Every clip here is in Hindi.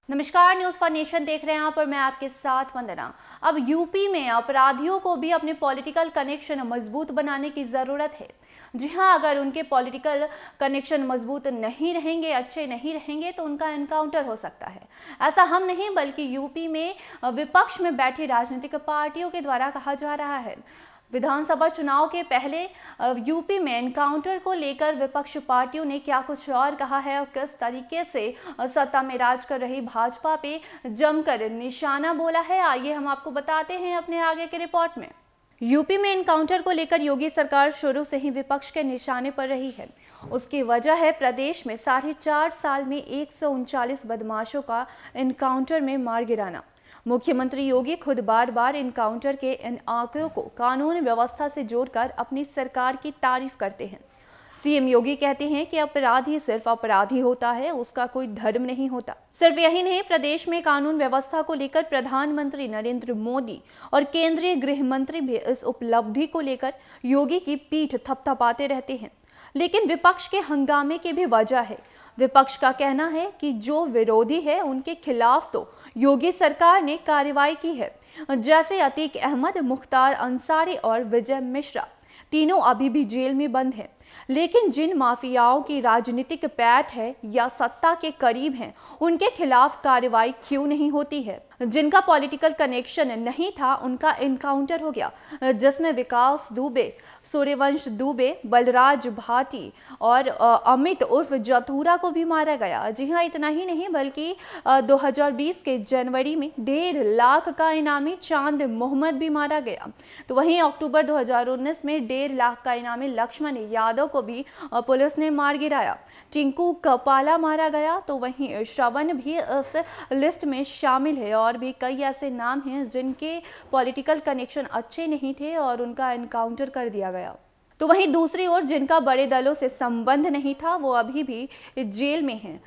नमस्कार, न्यूज फॉर नेशन देख रहे हैं आप और मैं आपके साथ वंदना। अब यूपी में अपराधियों को भी अपने पॉलिटिकल कनेक्शन मजबूत बनाने की जरूरत है। जी हां, अगर उनके पॉलिटिकल कनेक्शन मजबूत नहीं रहेंगे, अच्छे नहीं रहेंगे तो उनका एनकाउंटर हो सकता है। ऐसा हम नहीं बल्कि यूपी में विपक्ष में बैठी राजनीतिक पार्टियों के द्वारा कहा जा रहा है। विधानसभा चुनाव के पहले यूपी में एनकाउंटर को लेकर विपक्ष पार्टियों ने क्या कुछ और कहा है और किस तरीके से सत्ता में राज कर रही भाजपा पे जमकर निशाना बोला है, आइए हम आपको बताते हैं अपने आगे के रिपोर्ट में। यूपी में एनकाउंटर को लेकर योगी सरकार शुरू से ही विपक्ष के निशाने पर रही है। उसकी वजह है प्रदेश में 4.5 साल में 139 बदमाशों का एनकाउंटर में मार गिराना। मुख्यमंत्री योगी खुद बार बार एनकाउंटर के इन आंकड़ों को कानून व्यवस्था से जोड़कर अपनी सरकार की तारीफ करते हैं। सीएम योगी कहते हैं कि अपराधी सिर्फ अपराधी होता है, उसका कोई धर्म नहीं होता। सिर्फ यही नहीं, प्रदेश में कानून व्यवस्था को लेकर प्रधानमंत्री नरेंद्र मोदी और केंद्रीय गृह मंत्री भी इस उपलब्धि को लेकर योगी की पीठ थपथपाते रहते हैं। लेकिन विपक्ष के हंगामे की भी वजह है। विपक्ष का कहना है कि जो विरोधी है उनके खिलाफ तो योगी सरकार ने कार्रवाई की है, जैसे अतीक अहमद, मुख्तार अंसारी और विजय मिश्रा। तीनों अभी भी जेल में बंद हैं। लेकिन जिन माफियाओं की राजनीतिक पैठ है या सत्ता के करीब हैं, उनके खिलाफ कार्रवाई क्यों नहीं होती है? जिनका पॉलिटिकल कनेक्शन नहीं था उनका एनकाउंटर हो गया, जिसमें विकास दुबे, सूर्यवंश दुबे, बलराज भाटी और अमित उर्फ जथुरा को भी मारा गया। जी हाँ, इतना ही नहीं बल्कि 2020 के जनवरी में 1.5 लाख का इनामी चांद मोहम्मद भी मारा गया। तो वहीं अक्टूबर 2019 में 1.5 लाख का इनामी लक्ष्मण यादव को भी पुलिस ने मार गिराया। टिंकू कपाला मारा गया। तो वहीं श्रवण भी इस लिस्ट में शामिल है और भी कई ऐसे नाम हैं जिनके पॉलिटिकल कनेक्शन अच्छे नहीं थे और उनका एनकाउंटर कर दिया गया। तो वहीं दूसरी ओर जिनका बड़े दलों से संबंध नहीं था वो अभी भी जेल में हैं,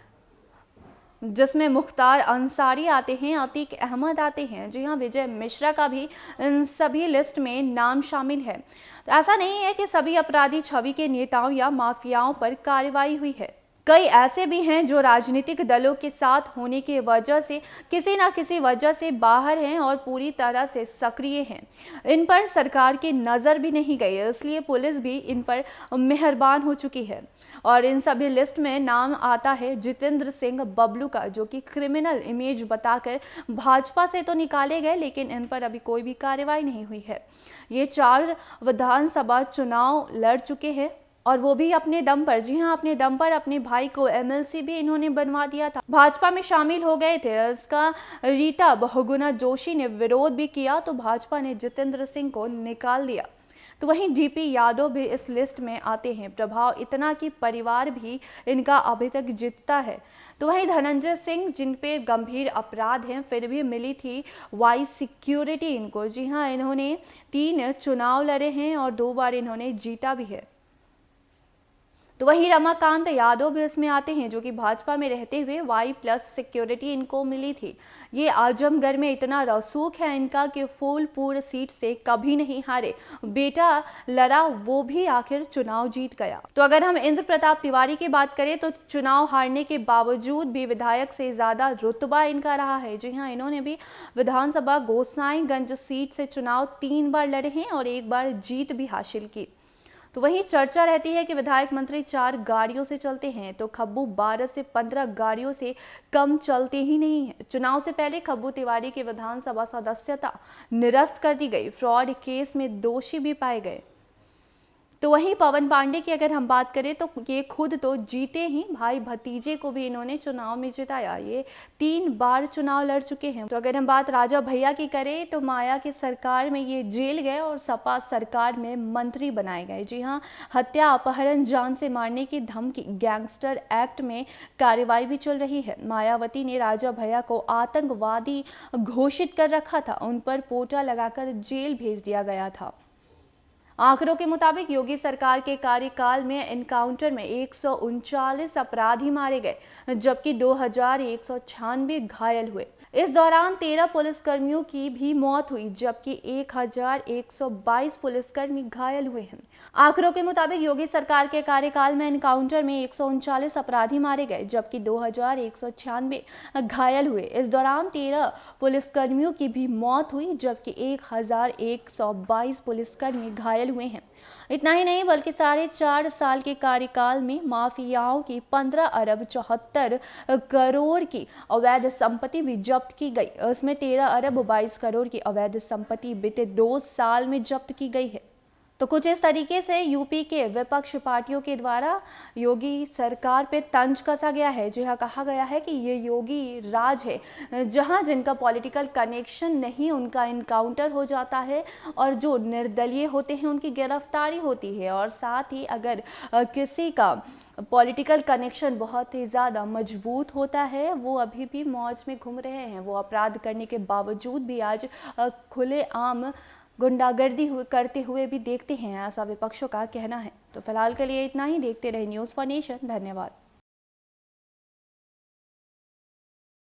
जिसमें मुख्तार अंसारी आते हैं, अतीक अहमद आते हैं। जी हाँ, विजय मिश्रा का भी इन सभी लिस्ट में नाम शामिल है। तो ऐसा नहीं है कि सभी अपराधी छवि के नेताओं या माफियाओं पर कार्रवाई हुई है। कई ऐसे भी हैं जो राजनीतिक दलों के साथ होने की वजह से किसी ना किसी वजह से बाहर हैं और पूरी तरह से सक्रिय हैं। इन पर सरकार की नज़र भी नहीं गई, इसलिए पुलिस भी इन पर मेहरबान हो चुकी है। और इन सभी लिस्ट में नाम आता है जितेंद्र सिंह बबलू का, जो कि क्रिमिनल इमेज बताकर भाजपा से तो निकाले गए, लेकिन इन पर अभी कोई भी कार्रवाई नहीं हुई है। ये 4 विधानसभा चुनाव लड़ चुके हैं और वो भी अपने दम पर। जी हाँ, अपने दम पर। अपने भाई को एमएलसी भी इन्होंने बनवा दिया था, भाजपा में शामिल हो गए थे। इसका रीटा बहुगुणा जोशी ने विरोध भी किया तो भाजपा ने जितेंद्र सिंह को निकाल दिया। तो वहीं डीपी यादव भी इस लिस्ट में आते हैं। प्रभाव इतना कि परिवार भी इनका अभी तक जीतता है। तो वहीं धनंजय सिंह, जिन पे गंभीर अपराध हैं फिर भी मिली थी वाई सिक्योरिटी इनको। जी हाँ, इन्होंने 3 चुनाव लड़े हैं और 2 बार इन्होंने जीता भी है। तो वहीं रमाकांत यादव भी इसमें आते हैं, जो कि भाजपा में रहते हुए वाई प्लस सिक्योरिटी इनको मिली थी। ये आजमगढ़ में इतना रसूख है इनका कि फूलपुर सीट से कभी नहीं हारे। बेटा लड़ा, वो भी आखिर चुनाव जीत गया। तो अगर हम इंद्र प्रताप तिवारी की बात करें तो चुनाव हारने के बावजूद भी विधायक से ज्यादा रुतबा इनका रहा है। जी हाँ, इन्होंने भी विधानसभा गोसाईगंज सीट से चुनाव 3 बार लड़े हैं और 1 बार जीत भी हासिल की। तो वहीं चर्चा रहती है कि विधायक मंत्री 4 गाड़ियों से चलते हैं तो खब्बू 12 से 15 गाड़ियों से कम चलते ही नहीं है। चुनाव से पहले खब्बू तिवारी की विधानसभा सदस्यता निरस्त कर दी गई, फ्रॉड केस में दोषी भी पाए गए। तो वहीं पवन पांडे की अगर हम बात करें तो ये खुद तो जीते ही, भाई भतीजे को भी इन्होंने चुनाव में जिताया। ये 3 बार चुनाव लड़ चुके हैं। तो अगर हम बात राजा भैया की करें तो माया की सरकार में ये जेल गए और सपा सरकार में मंत्री बनाए गए। जी हाँ, हत्या, अपहरण, जान से मारने की धमकी, गैंगस्टर एक्ट में कार्रवाई भी चल रही है। मायावती ने राजा भैया को आतंकवादी घोषित कर रखा था, उन पर पोटा लगाकर जेल भेज दिया गया था। आंकड़ों के मुताबिक योगी सरकार के कार्यकाल में एनकाउंटर में 139 अपराधी मारे गए, जबकि 2196 घायल हुए। इस दौरान 13 पुलिसकर्मियों की भी मौत हुई, जबकि 1122 पुलिसकर्मी घायल हुए हैं। आंकड़ों के मुताबिक योगी सरकार के कार्यकाल में एनकाउंटर में 139 अपराधी मारे गए, जबकि 2196 घायल हुए। इस दौरान 13 पुलिसकर्मियों की भी मौत हुई, जबकि 1122 पुलिसकर्मी घायल हुए हैं। इतना ही नहीं बल्कि 4.5 साल के कार्यकाल में माफियाओं की 15 अरब 74 करोड़ की अवैध संपत्ति भी जब्त की गई। इसमें 13 अरब 22 करोड़ की अवैध संपत्ति बीते 2 साल में जब्त की गई है। तो कुछ इस तरीके से यूपी के विपक्ष पार्टियों के द्वारा योगी सरकार पे तंज कसा गया है। जी हाँ, कहा गया है कि ये योगी राज है, जहां जिनका पॉलिटिकल कनेक्शन नहीं उनका इनकाउंटर हो जाता है, और जो निर्दलीय होते हैं उनकी गिरफ्तारी होती है। और साथ ही अगर किसी का पॉलिटिकल कनेक्शन बहुत ही ज़्यादा मजबूत होता है, वो अभी भी मौज में घूम रहे हैं। वो अपराध करने के बावजूद भी आज खुलेआम गुंडागर्दी करते हुए भी देखते हैं, ऐसा विपक्षों का कहना है। तो फिलहाल के लिए इतना ही। देखते रहे न्यूज़ फॉर नेशन। धन्यवाद।